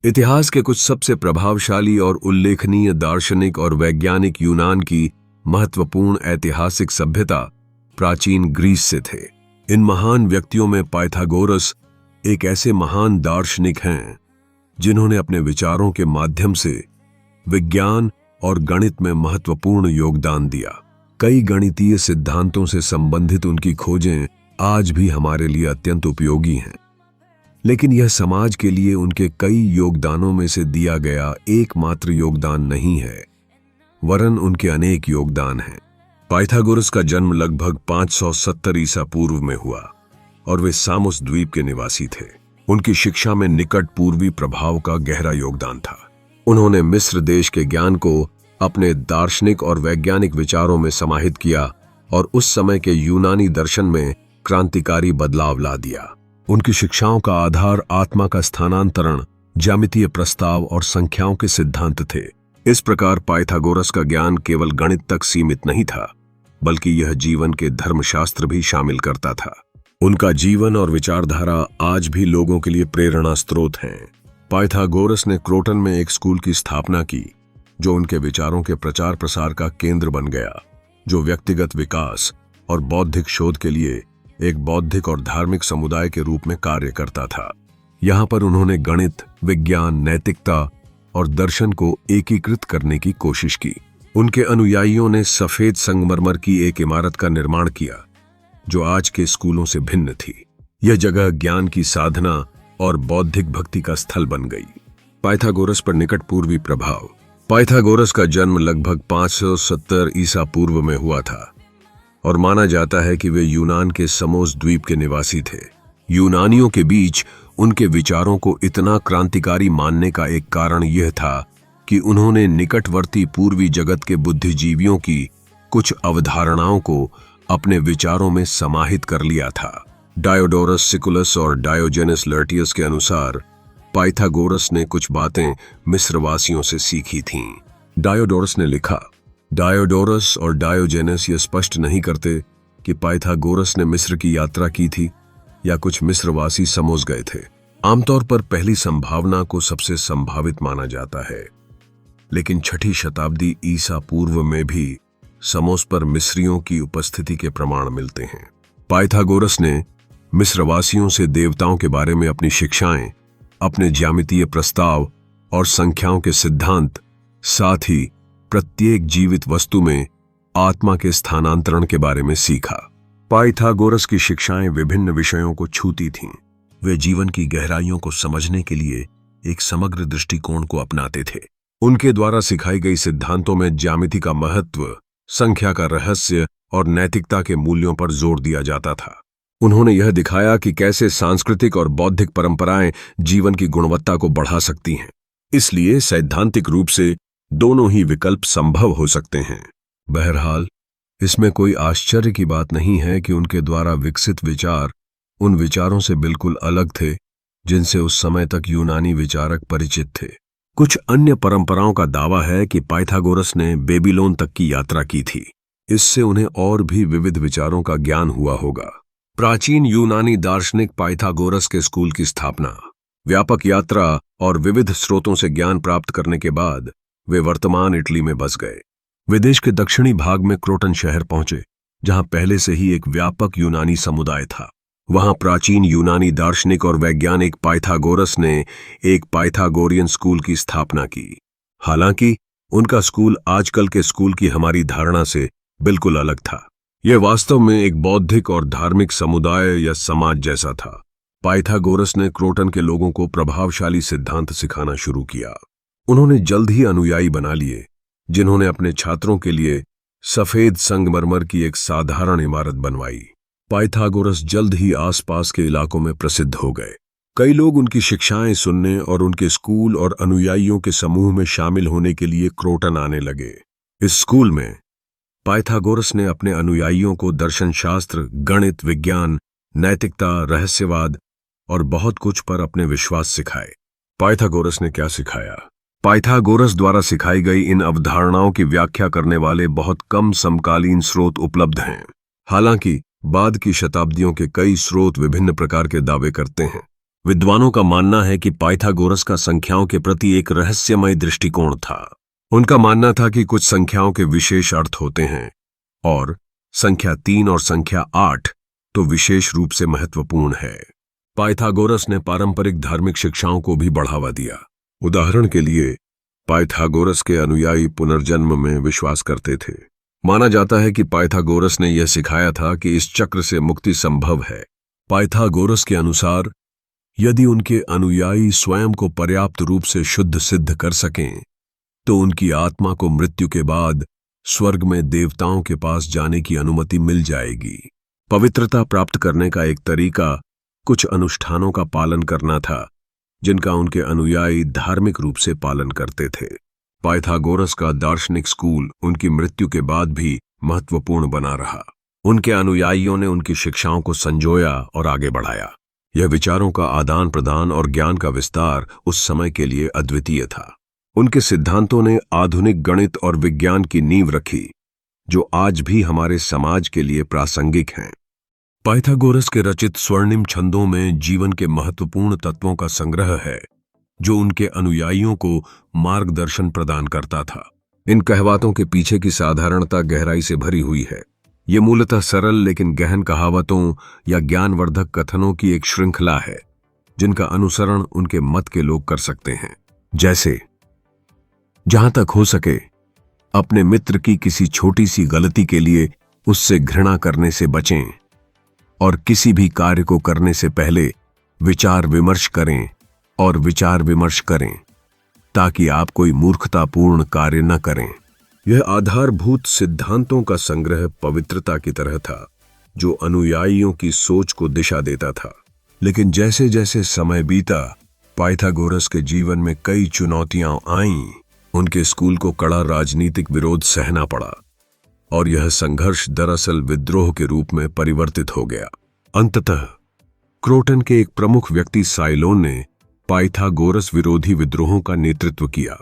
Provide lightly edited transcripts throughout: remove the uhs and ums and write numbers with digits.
इतिहास के कुछ सबसे प्रभावशाली और उल्लेखनीय दार्शनिक और वैज्ञानिक यूनान की महत्वपूर्ण ऐतिहासिक सभ्यता प्राचीन ग्रीस से थे। इन महान व्यक्तियों में पाइथागोरस एक ऐसे महान दार्शनिक हैं जिन्होंने अपने विचारों के माध्यम से विज्ञान और गणित में महत्वपूर्ण योगदान दिया। कई गणितीय सिद्धांतों से संबंधित उनकी खोजें आज भी हमारे लिए अत्यंत उपयोगी हैं। लेकिन यह समाज के लिए उनके कई योगदानों में से दिया गया एकमात्र योगदान नहीं है, वरन उनके अनेक योगदान हैं। पाइथागोरस का जन्म लगभग 570 ईसा पूर्व में हुआ और वे सामुस द्वीप के निवासी थे। उनकी शिक्षा में निकट पूर्वी प्रभाव का गहरा योगदान था। उन्होंने मिस्र देश के ज्ञान को अपने दार्शनिक और वैज्ञानिक विचारों में समाहित किया और उस समय के यूनानी दर्शन में क्रांतिकारी बदलाव ला दिया। उनकी शिक्षाओं का आधार आत्मा का स्थानांतरण, ज्यामितीय प्रस्ताव और संख्याओं के सिद्धांत थे। इस प्रकार पाइथागोरस का ज्ञान केवल गणित तक सीमित नहीं था, बल्कि यह जीवन के धर्मशास्त्र भी शामिल करता था। उनका जीवन और विचारधारा आज भी लोगों के लिए प्रेरणा स्रोत हैं। पाइथागोरस ने क्रोटन में एक स्कूल की स्थापना की, जो उनके विचारों के प्रचार प्रसार का केंद्र बन गया, जो व्यक्तिगत विकास और बौद्धिक शोध के लिए एक बौद्धिक और धार्मिक समुदाय के रूप में कार्य करता था। यहाँ पर उन्होंने गणित, विज्ञान, नैतिकता और दर्शन को एकीकृत करने की कोशिश की। उनके अनुयायियों ने सफेद संगमरमर की एक इमारत का निर्माण किया, जो आज के स्कूलों से भिन्न थी। यह जगह ज्ञान की साधना और बौद्धिक भक्ति का स्थल बन गई। पाइथागोरस पर निकट पूर्वी प्रभाव। पाइथागोरस का जन्म लगभग 570 ईसा पूर्व में हुआ था और माना जाता है कि वे यूनान के समोस द्वीप के निवासी थे। यूनानियों के बीच उनके विचारों को इतना क्रांतिकारी मानने का एक कारण यह था कि उन्होंने निकटवर्ती पूर्वी जगत के बुद्धिजीवियों की कुछ अवधारणाओं को अपने विचारों में समाहित कर लिया था। डायोडोरस सिकुलस और डायोजेनस लर्टियस के अनुसार पाइथागोरस ने कुछ बातें मिस्रवासियों से सीखी थीं। डायोडोरस ने लिखा, डायोडोरस और डायोजेनस ये स्पष्ट नहीं करते कि पाइथागोरस ने मिस्र की यात्रा की थी या कुछ मिस्रवासी समोस गए थे। आमतौर पर पहली संभावना को सबसे संभावित माना जाता है, लेकिन 6ठी शताब्दी ईसा पूर्व में भी समोस पर मिस्रियों की उपस्थिति के प्रमाण मिलते हैं। पाइथागोरस ने मिस्रवासियों से देवताओं के बारे में अपनी शिक्षाएं, अपने ज्यामितीय प्रस्ताव और संख्याओं के सिद्धांत, साथ ही प्रत्येक जीवित वस्तु में आत्मा के स्थानांतरण के बारे में सीखा। पाइथागोरस की शिक्षाएं विभिन्न विषयों को छूती थीं। वे जीवन की गहराइयों को समझने के लिए एक समग्र दृष्टिकोण को अपनाते थे। उनके द्वारा सिखाई गई सिद्धांतों में ज्यामिति का महत्व, संख्या का रहस्य और नैतिकता के मूल्यों पर जोर दिया जाता था। उन्होंने यह दिखाया कि कैसे सांस्कृतिक और बौद्धिक परंपराएं जीवन की गुणवत्ता को बढ़ा सकती हैं। इसलिए सैद्धांतिक रूप से दोनों ही विकल्प संभव हो सकते हैं। बहरहाल, इसमें कोई आश्चर्य की बात नहीं है कि उनके द्वारा विकसित विचार उन विचारों से बिल्कुल अलग थे जिनसे उस समय तक यूनानी विचारक परिचित थे। कुछ अन्य परंपराओं का दावा है कि पाइथागोरस ने बेबीलोन तक की यात्रा की थी। इससे उन्हें और भी विविध विचारों का ज्ञान हुआ होगा। प्राचीन यूनानी दार्शनिक पाइथागोरस के स्कूल की स्थापना। व्यापक यात्रा और विविध स्रोतों से ज्ञान प्राप्त करने के बाद वे वर्तमान इटली में बस गए। वे देश के दक्षिणी भाग में क्रोटन शहर पहुंचे, जहां पहले से ही एक व्यापक यूनानी समुदाय था। वहां प्राचीन यूनानी दार्शनिक और वैज्ञानिक पाइथागोरस ने एक पाइथागोरियन स्कूल की स्थापना की। हालांकि उनका स्कूल आजकल के स्कूल की हमारी धारणा से बिल्कुल अलग था। यह वास्तव में एक बौद्धिक और धार्मिक समुदाय या समाज जैसा था। पाइथागोरस ने क्रोटन के लोगों को प्रभावशाली सिद्धांत सिखाना शुरू किया। उन्होंने जल्द ही अनुयायी बना लिए, जिन्होंने अपने छात्रों के लिए सफेद संगमरमर की एक साधारण इमारत बनवाई। पाइथागोरस जल्द ही आसपास के इलाकों में प्रसिद्ध हो गए। कई लोग उनकी शिक्षाएं सुनने और उनके स्कूल और अनुयायियों के समूह में शामिल होने के लिए क्रोटन आने लगे। इस स्कूल में पाइथागोरस ने अपने अनुयायियों को दर्शनशास्त्र, गणित, विज्ञान, नैतिकता, रहस्यवाद और बहुत कुछ पर अपने विश्वास सिखाए। पाइथागोरस ने क्या सिखाया? पाइथागोरस द्वारा सिखाई गई इन अवधारणाओं की व्याख्या करने वाले बहुत कम समकालीन स्रोत उपलब्ध हैं। हालांकि बाद की शताब्दियों के कई स्रोत विभिन्न प्रकार के दावे करते हैं। विद्वानों का मानना है कि पाइथागोरस का संख्याओं के प्रति एक रहस्यमय दृष्टिकोण था। उनका मानना था कि कुछ संख्याओं के विशेष अर्थ होते हैं और संख्या 3 और संख्या 8 तो विशेष रूप से महत्वपूर्ण है। पाइथागोरस ने पारंपरिक धार्मिक शिक्षाओं को भी बढ़ावा दिया। उदाहरण के लिए पाइथागोरस के अनुयायी पुनर्जन्म में विश्वास करते थे। माना जाता है कि पाइथागोरस ने यह सिखाया था कि इस चक्र से मुक्ति संभव है। पाइथागोरस के अनुसार यदि उनके अनुयायी स्वयं को पर्याप्त रूप से शुद्ध सिद्ध कर सकें तो उनकी आत्मा को मृत्यु के बाद स्वर्ग में देवताओं के पास जाने की अनुमति मिल जाएगी। पवित्रता प्राप्त करने का एक तरीका कुछ अनुष्ठानों का पालन करना था जिनका उनके अनुयायी धार्मिक रूप से पालन करते थे। पाइथागोरस का दार्शनिक स्कूल उनकी मृत्यु के बाद भी महत्वपूर्ण बना रहा। उनके अनुयायियों ने उनकी शिक्षाओं को संजोया और आगे बढ़ाया। यह विचारों का आदान प्रदान और ज्ञान का विस्तार उस समय के लिए अद्वितीय था। उनके सिद्धांतों ने आधुनिक गणित और विज्ञान की नींव रखी जो आज भी हमारे समाज के लिए प्रासंगिक हैं। पाइथागोरस के रचित स्वर्णिम छंदों में जीवन के महत्वपूर्ण तत्वों का संग्रह है जो उनके अनुयायियों को मार्गदर्शन प्रदान करता था। इन कहवातों के पीछे की साधारणता गहराई से भरी हुई है। ये मूलतः सरल लेकिन गहन कहावतों या ज्ञानवर्धक कथनों की एक श्रृंखला है जिनका अनुसरण उनके मत के लोग कर सकते हैं। जैसे, जहां तक हो सके अपने मित्र की किसी छोटी सी गलती के लिए उससे घृणा करने से बचें और किसी भी कार्य को करने से पहले विचार विमर्श करें और विचार विमर्श करें ताकि आप कोई मूर्खतापूर्ण कार्य न करें। यह आधारभूत सिद्धांतों का संग्रह पवित्रता की तरह था जो अनुयायियों की सोच को दिशा देता था। लेकिन जैसे जैसे समय बीता पाइथागोरस के जीवन में कई चुनौतियां आईं। उनके स्कूल को कड़ा राजनीतिक विरोध सहना पड़ा और यह संघर्ष दरअसल विद्रोह के रूप में परिवर्तित हो गया। अंततः क्रोटन के एक प्रमुख व्यक्ति साइलोन ने पाइथागोरस विरोधी विद्रोहों का नेतृत्व किया।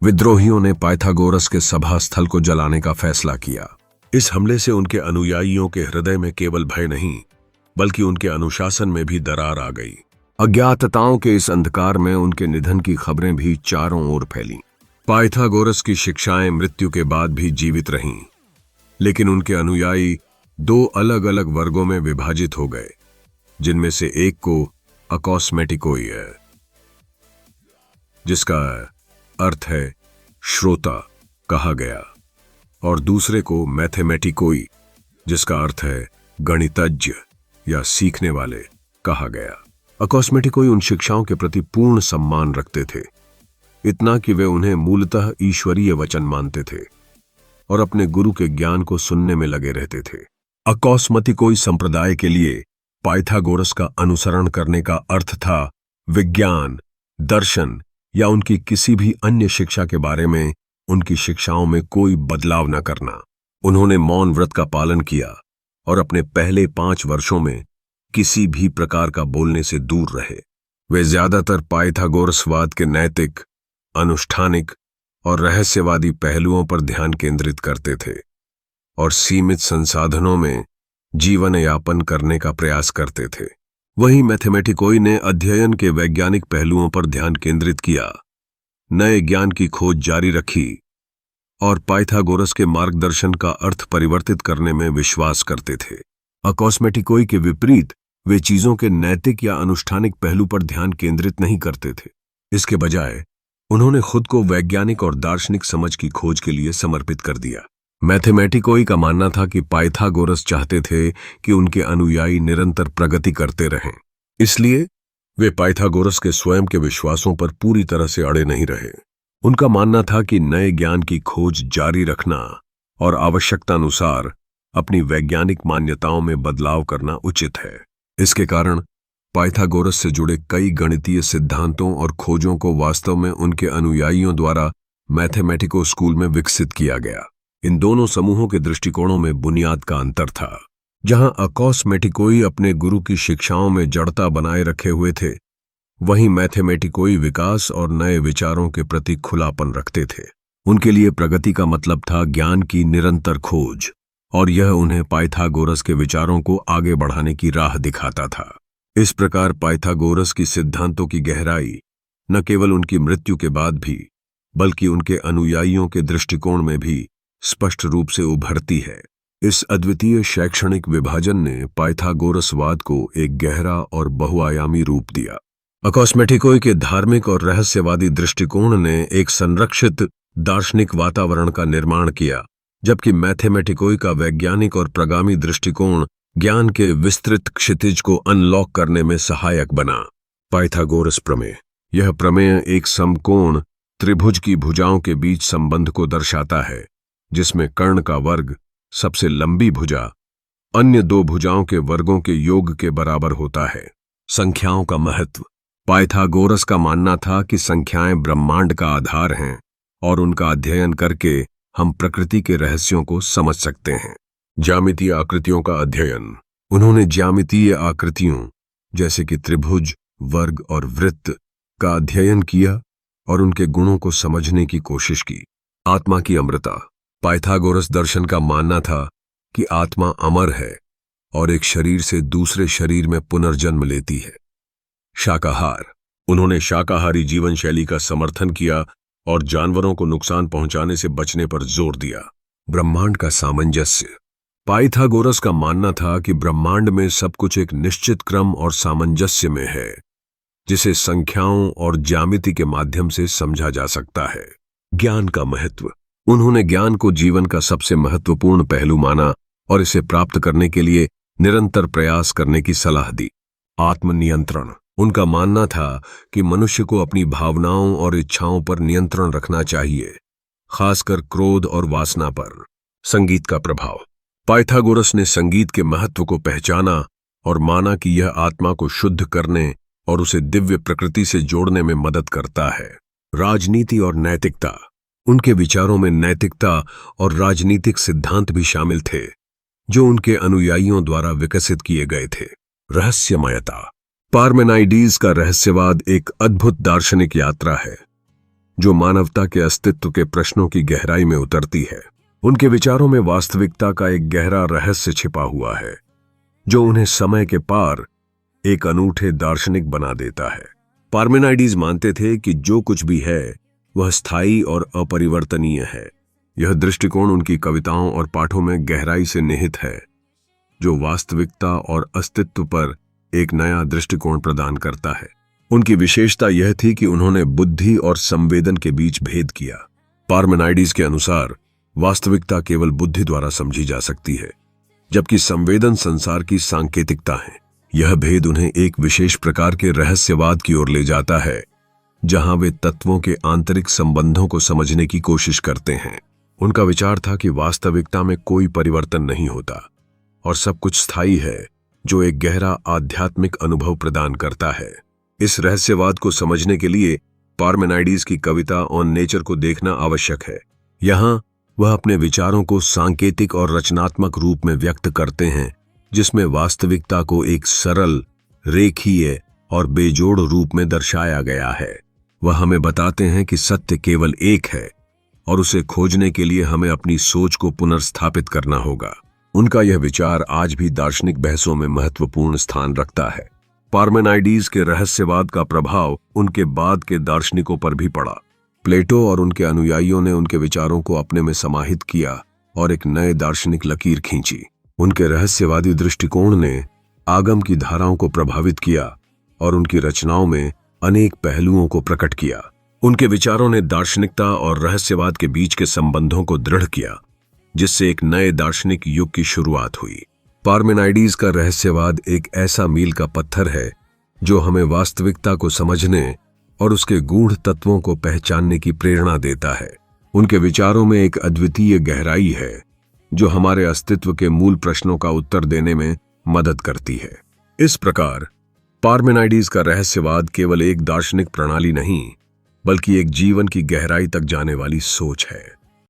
विद्रोहियों ने पाइथागोरस के सभा स्थल को जलाने का फैसला किया। इस हमले से उनके अनुयायियों के हृदय में केवल भय नहीं बल्कि उनके अनुशासन में भी दरार आ गई। अज्ञातताओं के इस अंधकार में उनके निधन की खबरें भी चारों ओर फैलीं। पाइथागोरस की शिक्षाएं मृत्यु के बाद भी जीवित रहीं, लेकिन उनके अनुयायी दो अलग अलग वर्गों में विभाजित हो गए, जिनमें से एक को अकोस्मेटिकोई है, जिसका अर्थ है श्रोता, कहा गया, और दूसरे को मैथमेटिकोई, जिसका अर्थ है गणितज्ञ या सीखने वाले, कहा गया। अकोस्मेटिकोई उन शिक्षाओं के प्रति पूर्ण सम्मान रखते थे, इतना कि वे उन्हें मूलतः ईश्वरीय वचन मानते थे और अपने गुरु के ज्ञान को सुनने में लगे रहते थे। अकोस्मेटिकोई संप्रदाय के लिए पाइथागोरस का अनुसरण करने का अर्थ था विज्ञान, दर्शन या उनकी किसी भी अन्य शिक्षा के बारे में उनकी शिक्षाओं में कोई बदलाव न करना। उन्होंने मौन व्रत का पालन किया और अपने पहले 5 वर्षों में किसी भी प्रकार का बोलने से दूर रहे। वे ज्यादातर पाइथागोरसवाद के नैतिक, अनुष्ठानिक और रहस्यवादी पहलुओं पर ध्यान केंद्रित करते थे और सीमित संसाधनों में जीवन यापन करने का प्रयास करते थे। वहीं मैथमेटिकोई ने अध्ययन के वैज्ञानिक पहलुओं पर ध्यान केंद्रित किया, नए ज्ञान की खोज जारी रखी और पाइथागोरस के मार्गदर्शन का अर्थ परिवर्तित करने में विश्वास करते थे। अकोस्मेटिकोई के विपरीत वे चीजों के नैतिक या अनुष्ठानिक पहलू पर ध्यान केंद्रित नहीं करते थे। इसके बजाय उन्होंने खुद को वैज्ञानिक और दार्शनिक समझ की खोज के लिए समर्पित कर दिया। मैथमेटिकोई का मानना था कि पाइथागोरस चाहते थे कि उनके अनुयायी निरंतर प्रगति करते रहें, इसलिए वे पाइथागोरस के स्वयं के विश्वासों पर पूरी तरह से अड़े नहीं रहे। उनका मानना था कि नए ज्ञान की खोज जारी रखना और आवश्यकतानुसार अपनी वैज्ञानिक मान्यताओं में बदलाव करना उचित है। इसके कारण पाइथागोरस से जुड़े कई गणितीय सिद्धांतों और खोजों को वास्तव में उनके अनुयायियों द्वारा मैथमेटिको स्कूल में विकसित किया गया। इन दोनों समूहों के दृष्टिकोणों में बुनियाद का अंतर था। जहां अकोस्मेटिकोई अपने गुरु की शिक्षाओं में जड़ता बनाए रखे हुए थे, वहीं मैथमेटिकोई विकास और नए विचारों के प्रति खुलापन रखते थे। उनके लिए प्रगति का मतलब था ज्ञान की निरंतर खोज, और यह उन्हें पाइथागोरस के विचारों को आगे बढ़ाने की राह दिखाता था। इस प्रकार पाइथागोरस की सिद्धांतों की गहराई न केवल उनकी मृत्यु के बाद भी बल्कि उनके अनुयायियों के दृष्टिकोण में भी स्पष्ट रूप से उभरती है। इस अद्वितीय शैक्षणिक विभाजन ने पाइथागोरसवाद को एक गहरा और बहुआयामी रूप दिया। अकोस्मेटिकोई के धार्मिक और रहस्यवादी दृष्टिकोण ने एक संरक्षित दार्शनिक वातावरण का निर्माण किया, जबकि मैथमेटिकोई का वैज्ञानिक और प्रगामी दृष्टिकोण ज्ञान के विस्तृत क्षितिज को अनलॉक करने में सहायक बना। पाइथागोरस प्रमेय। यह प्रमेय एक समकोण त्रिभुज की भुजाओं के बीच संबंध को दर्शाता है, जिसमें कर्ण का वर्ग सबसे लंबी भुजा अन्य दो भुजाओं के वर्गों के योग के बराबर होता है। संख्याओं का महत्व। पाइथागोरस का मानना था कि संख्याएं ब्रह्मांड का आधार हैं और उनका अध्ययन करके हम प्रकृति के रहस्यों को समझ सकते हैं। ज्यामितीय आकृतियों का अध्ययन। उन्होंने ज्यामितीय आकृतियों जैसे कि त्रिभुज, वर्ग और वृत्त का अध्ययन किया और उनके गुणों को समझने की कोशिश की। आत्मा की अमरता। पाइथागोरस दर्शन का मानना था कि आत्मा अमर है और एक शरीर से दूसरे शरीर में पुनर्जन्म लेती है। शाकाहार। उन्होंने शाकाहारी जीवन शैली का समर्थन किया और जानवरों को नुकसान पहुंचाने से बचने पर जोर दिया। ब्रह्मांड का सामंजस्य। पाइथागोरस का मानना था कि ब्रह्मांड में सब कुछ एक निश्चित क्रम और सामंजस्य में है, जिसे संख्याओं और ज्यामिति के माध्यम से समझा जा सकता है। ज्ञान का महत्व। उन्होंने ज्ञान को जीवन का सबसे महत्वपूर्ण पहलू माना और इसे प्राप्त करने के लिए निरंतर प्रयास करने की सलाह दी। आत्मनियंत्रण। उनका मानना था कि मनुष्य को अपनी भावनाओं और इच्छाओं पर नियंत्रण रखना चाहिए, खासकर क्रोध और वासना पर। संगीत का प्रभाव। पाइथागोरस ने संगीत के महत्व को पहचाना और माना कि यह आत्मा को शुद्ध करने और उसे दिव्य प्रकृति से जोड़ने में मदद करता है। राजनीति और नैतिकता। उनके विचारों में नैतिकता और राजनीतिक सिद्धांत भी शामिल थे, जो उनके अनुयायियों द्वारा विकसित किए गए थे। रहस्यमयता। पार्मेनाइडीज का रहस्यवाद एक अद्भुत दार्शनिक यात्रा है, जो मानवता के अस्तित्व के प्रश्नों की गहराई में उतरती है। उनके विचारों में वास्तविकता का एक गहरा रहस्य छिपा हुआ है, जो उन्हें समय के पार एक अनूठे दार्शनिक बना देता है। पार्मेनाइडीज मानते थे कि जो कुछ भी है वह स्थायी और अपरिवर्तनीय है। यह दृष्टिकोण उनकी कविताओं और पाठों में गहराई से निहित है, जो वास्तविकता और अस्तित्व पर एक नया दृष्टिकोण प्रदान करता है। उनकी विशेषता यह थी कि उन्होंने बुद्धि और संवेदन के बीच भेद किया। पार्मेनाइडीज के अनुसार वास्तविकता केवल बुद्धि द्वारा समझी जा सकती है, जबकि संवेदन संसार की सांकेतिकता है। यह भेद उन्हें एक विशेष प्रकार के रहस्यवाद की ओर ले जाता है, जहां वे तत्वों के आंतरिक संबंधों को समझने की कोशिश करते हैं। उनका विचार था कि वास्तविकता में कोई परिवर्तन नहीं होता और सब कुछ स्थायी है, जो एक गहरा आध्यात्मिक अनुभव प्रदान करता है। इस रहस्यवाद को समझने के लिए पार्मेनाइडीज की कविता ऑन नेचर को देखना आवश्यक है। यहाँ वह अपने विचारों को सांकेतिक और रचनात्मक रूप में व्यक्त करते हैं, जिसमें वास्तविकता को एक सरल, रेखीय और बेजोड़ रूप में दर्शाया गया है। वह हमें बताते हैं कि सत्य केवल एक है और उसे खोजने के लिए हमें अपनी सोच को पुनर्स्थापित करना होगा। उनका यह विचार आज भी दार्शनिक बहसों में महत्वपूर्ण स्थान रखता है। पार्मेनाइडीज के रहस्यवाद का प्रभाव उनके बाद के दार्शनिकों पर भी पड़ा। प्लेटो और उनके अनुयायियों ने उनके विचारों को अपने में समाहित किया और एक नए दार्शनिक लकीर खींची। उनके रहस्यवादी दृष्टिकोण ने आगम की धाराओं को प्रभावित किया और उनकी रचनाओं में अनेक पहलुओं को प्रकट किया। उनके विचारों ने दार्शनिकता और रहस्यवाद के बीच के संबंधों को दृढ़ किया, जिससे एक नए दार्शनिक युग की शुरुआत हुई। पार्मेनाइडीज का रहस्यवाद एक ऐसा मील का पत्थर है, जो हमें वास्तविकता को समझने और उसके गूढ़ तत्वों को पहचानने की प्रेरणा देता है। उनके विचारों में एक अद्वितीय गहराई है, जो हमारे अस्तित्व के मूल प्रश्नों का उत्तर देने में मदद करती है। इस प्रकार पार्मेनाइडीज का रहस्यवाद केवल एक दार्शनिक प्रणाली नहीं, बल्कि एक जीवन की गहराई तक जाने वाली सोच है।